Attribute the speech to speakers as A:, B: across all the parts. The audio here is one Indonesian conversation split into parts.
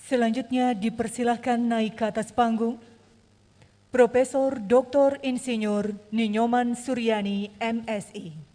A: Selanjutnya dipersilahkan naik ke atas panggung Profesor Dr. Insinyur Ninyoman Suryani, MSI.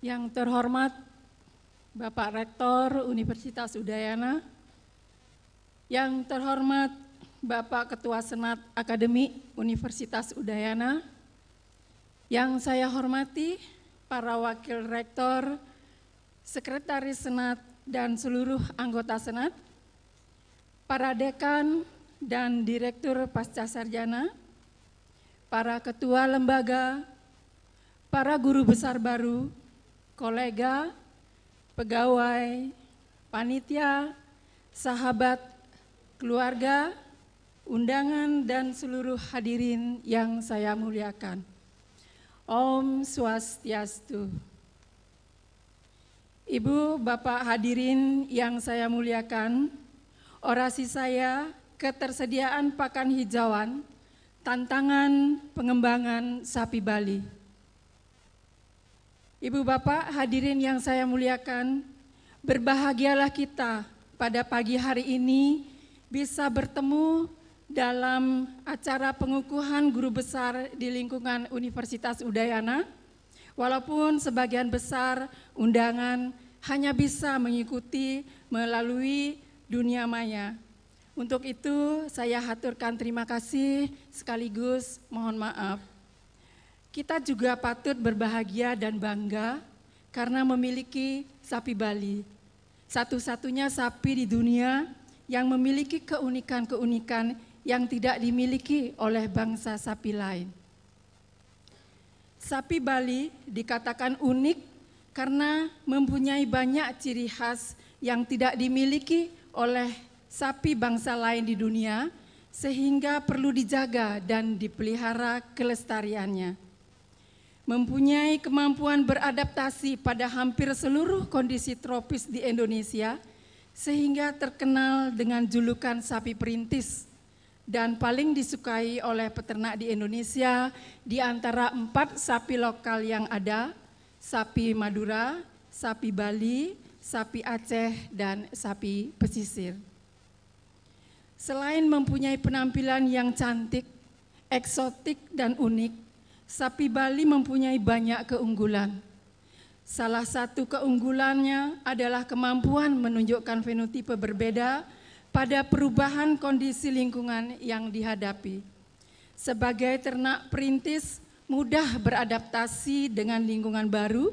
B: Yang terhormat Bapak Rektor Universitas Udayana, yang terhormat Bapak Ketua Senat Akademik Universitas Udayana, yang saya hormati para Wakil Rektor, Sekretaris Senat, dan seluruh anggota Senat, para Dekan dan Direktur Pasca Sarjana, para Ketua Lembaga, para Guru Besar baru, kolega, pegawai, panitia, sahabat, keluarga, undangan, dan seluruh hadirin yang saya muliakan. Om Swastiastu. Ibu, Bapak hadirin yang saya muliakan, orasi saya ketersediaan pakan hijauan, tantangan pengembangan sapi Bali. Ibu Bapak hadirin yang saya muliakan, berbahagialah kita pada pagi hari ini bisa bertemu dalam acara pengukuhan guru besar di lingkungan Universitas Udayana, walaupun sebagian besar undangan hanya bisa mengikuti melalui dunia maya. Untuk itu saya haturkan terima kasih sekaligus mohon maaf. Kita juga patut berbahagia dan bangga karena memiliki sapi Bali, satu-satunya sapi di dunia yang memiliki keunikan-keunikan yang tidak dimiliki oleh bangsa sapi lain. Sapi Bali dikatakan unik karena mempunyai banyak ciri khas yang tidak dimiliki oleh sapi bangsa lain di dunia, sehingga perlu dijaga dan dipelihara kelestariannya. Mempunyai kemampuan beradaptasi pada hampir seluruh kondisi tropis di Indonesia, sehingga terkenal dengan julukan sapi perintis dan paling disukai oleh peternak di Indonesia di antara 4 sapi lokal yang ada, sapi Madura, sapi Bali, sapi Aceh, dan sapi pesisir. Selain mempunyai penampilan yang cantik, eksotik, dan unik, sapi Bali mempunyai banyak keunggulan. Salah satu keunggulannya adalah kemampuan menunjukkan fenotipe berbeda pada perubahan kondisi lingkungan yang dihadapi. Sebagai ternak perintis, mudah beradaptasi dengan lingkungan baru,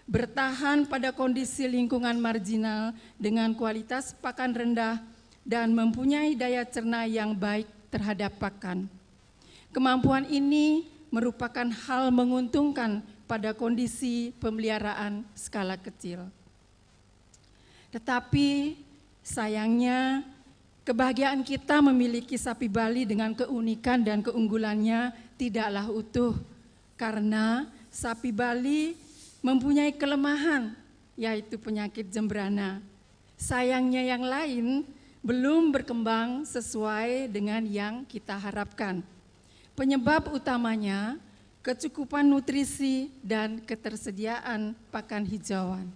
B: bertahan pada kondisi lingkungan marginal dengan kualitas pakan rendah, dan mempunyai daya cerna yang baik terhadap pakan. Kemampuan ini merupakan hal menguntungkan pada kondisi pemeliharaan skala kecil. Tetapi sayangnya kebahagiaan kita memiliki sapi Bali dengan keunikan dan keunggulannya tidaklah utuh, karena sapi Bali mempunyai kelemahan, yaitu penyakit jembrana. Sayangnya yang lain belum berkembang sesuai dengan yang kita harapkan. Penyebab utamanya kecukupan nutrisi dan ketersediaan pakan hijauan.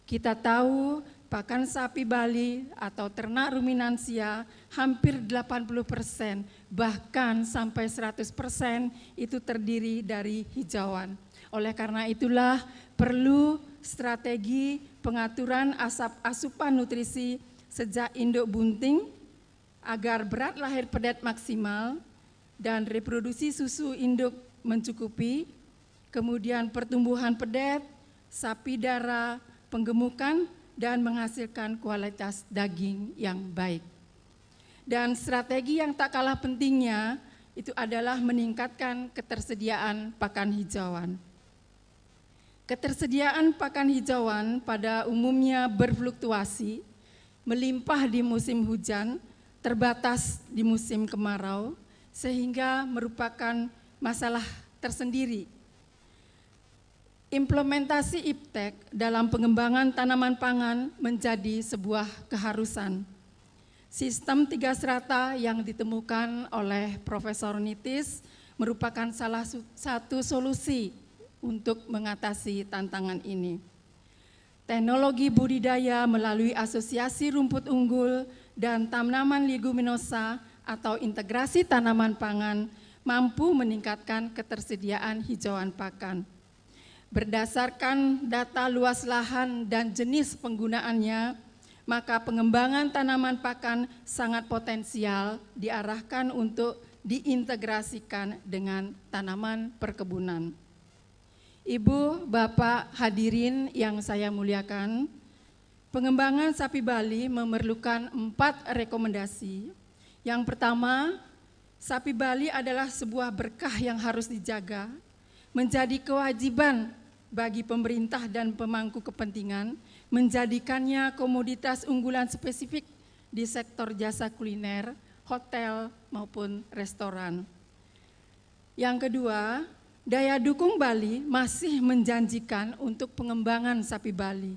B: Kita tahu pakan sapi Bali atau ternak ruminansia hampir 80%, bahkan sampai 100% itu terdiri dari hijauan. Oleh karena itulah perlu strategi pengaturan asupan nutrisi sejak induk bunting agar berat lahir pedet maksimal dan reproduksi susu induk mencukupi, kemudian pertumbuhan pedet, sapi darah, penggemukan, dan menghasilkan kualitas daging yang baik. Dan strategi yang tak kalah pentingnya itu adalah meningkatkan ketersediaan pakan hijauan. Ketersediaan pakan hijauan pada umumnya berfluktuasi, melimpah di musim hujan, terbatas di musim kemarau, sehingga merupakan masalah tersendiri. Implementasi IPTEK dalam pengembangan tanaman pangan menjadi sebuah keharusan. Sistem 3 strata yang ditemukan oleh Profesor Nitis merupakan salah satu solusi untuk mengatasi tantangan ini. Teknologi budidaya melalui asosiasi rumput unggul dan tanaman leguminosa atau integrasi tanaman pangan mampu meningkatkan ketersediaan hijauan pakan. Berdasarkan data luas lahan dan jenis penggunaannya, maka pengembangan tanaman pakan sangat potensial diarahkan untuk diintegrasikan dengan tanaman perkebunan. Ibu, Bapak, hadirin yang saya muliakan, pengembangan sapi Bali memerlukan 4 rekomendasi. Yang pertama, sapi Bali adalah sebuah berkah yang harus dijaga, menjadi kewajiban bagi pemerintah dan pemangku kepentingan menjadikannya komoditas unggulan spesifik di sektor jasa kuliner, hotel maupun restoran. Yang kedua, daya dukung Bali masih menjanjikan untuk pengembangan sapi Bali.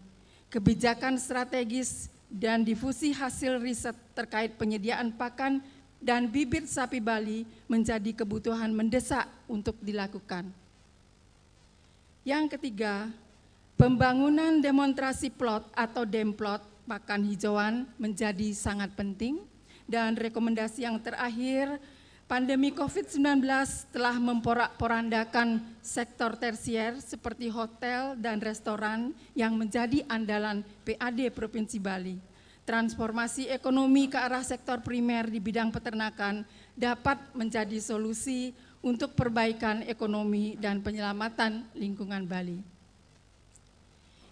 B: Kebijakan strategis dan difusi hasil riset terkait penyediaan pakan dan bibit sapi Bali menjadi kebutuhan mendesak untuk dilakukan. Yang ketiga, pembangunan demonstrasi plot atau demplot pakan hijauan menjadi sangat penting. Dan rekomendasi yang terakhir, pandemi COVID-19 telah memporak-porandakan sektor tersier seperti hotel dan restoran yang menjadi andalan PAD Provinsi Bali. Transformasi ekonomi ke arah sektor primer di bidang peternakan dapat menjadi solusi untuk perbaikan ekonomi dan penyelamatan lingkungan Bali.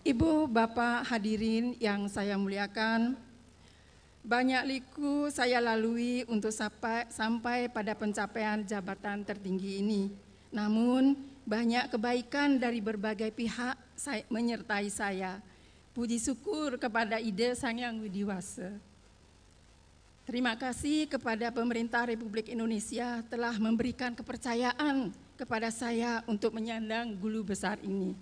B: Ibu, Bapak, hadirin yang saya muliakan, banyak liku saya lalui untuk sampai pada pencapaian jabatan tertinggi ini. Namun banyak kebaikan dari berbagai pihak menyertai saya. Puji syukur kepada Ide Sang Hyang Widi Wasa. Terima kasih kepada pemerintah Republik Indonesia telah memberikan kepercayaan kepada saya untuk menyandang gulu besar ini.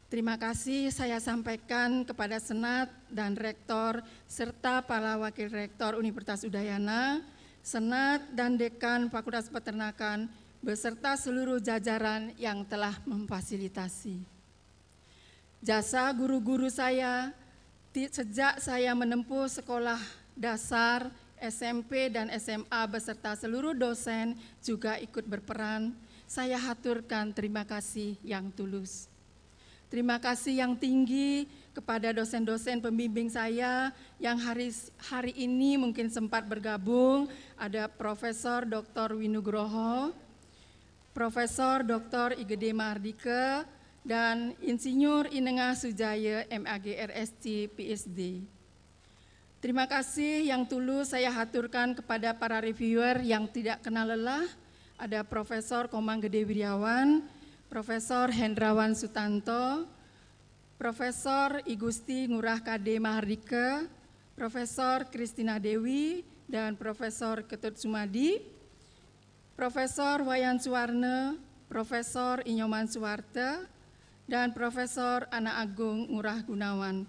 B: Terima kasih saya sampaikan kepada Senat dan Rektor serta para Wakil Rektor Universitas Udayana, Senat dan Dekan Fakultas Peternakan beserta seluruh jajaran yang telah memfasilitasi. Jasa guru-guru saya sejak saya menempuh sekolah dasar, SMP dan SMA beserta seluruh dosen juga ikut berperan. Saya haturkan terima kasih yang tulus. Terima kasih yang tinggi kepada dosen-dosen pembimbing saya yang hari ini mungkin sempat bergabung. Ada Profesor Dr. Winugroho, Profesor Dr. Igede Mardike, dan Insinyur Inengah Sujaya MAG RSC PSD. Terima kasih yang tulus saya haturkan kepada para reviewer yang tidak kenal lelah. Ada Profesor Komang Gede Wiryawan, Profesor Hendrawan Sutanto, Profesor Igusti Ngurah Kade Mahardika, Profesor Kristina Dewi, dan Profesor Ketut Sumadi, Profesor Wayan Suwarne, Profesor Inyoman Suwarte, dan Profesor Ana Agung Ngurah Gunawan.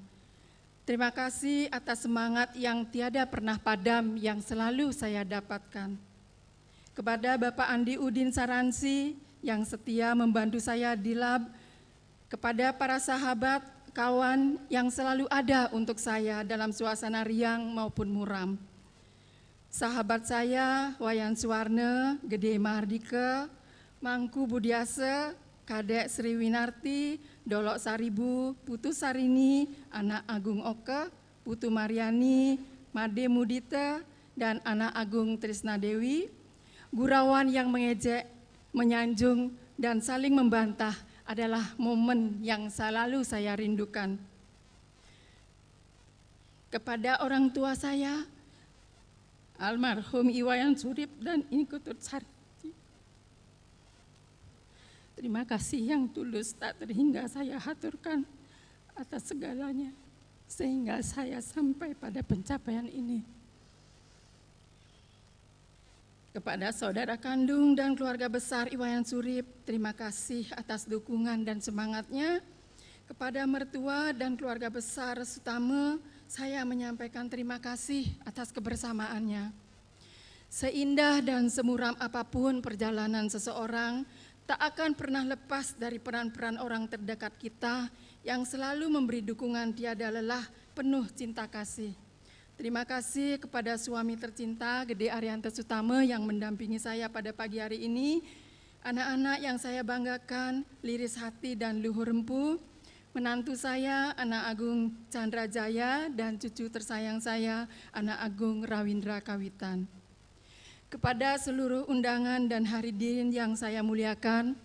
B: Terima kasih atas semangat yang tiada pernah padam yang selalu saya dapatkan. Kepada Bapak Andi Udin Saransi yang setia membantu saya di lab, kepada para sahabat, kawan yang selalu ada untuk saya dalam suasana riang maupun muram. Sahabat saya, Wayan Suwarne, Gede Mahardika, Mangku Budiase, Kadek Sri Winarti, Dolok Saribu, Putu Sarini, Anak Agung Oke, Putu Mariani, Made Mudita, dan Anak Agung Trisna Dewi, gurauan yang mengejek, menyanjung, dan saling membantah adalah momen yang selalu saya rindukan. Kepada orang tua saya, almarhum Iwayan Surip dan Inkutut Sarti, terima kasih yang tulus tak terhingga saya haturkan atas segalanya, sehingga saya sampai pada pencapaian ini. Kepada saudara kandung dan keluarga besar Iwayan Surip, terima kasih atas dukungan dan semangatnya. Kepada mertua dan keluarga besar Sutame, saya menyampaikan terima kasih atas kebersamaannya. Seindah dan semuram apapun perjalanan seseorang, tak akan pernah lepas dari peran-peran orang terdekat kita yang selalu memberi dukungan tiada lelah, penuh cinta kasih. Terima kasih kepada suami tercinta Gede Arianto Sutame yang mendampingi saya pada pagi hari ini, anak-anak yang saya banggakan, Liris Hati dan Luhur Empu, menantu saya, Anak Agung Chandra Jaya, dan cucu tersayang saya, Anak Agung Rawindra Kawitan. Kepada seluruh undangan dan hadirin yang saya muliakan,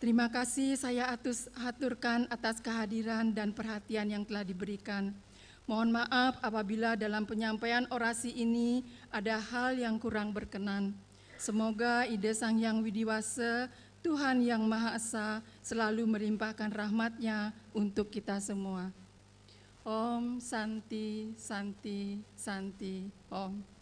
B: terima kasih saya haturkan atas kehadiran dan perhatian yang telah diberikan. Mohon maaf apabila dalam penyampaian orasi ini ada hal yang kurang berkenan. Semoga ide Sang Hyang Widiwasa, Tuhan Yang Maha Esa, selalu melimpahkan rahmat-Nya untuk kita semua. Om Santi, Santi, Santi, Om.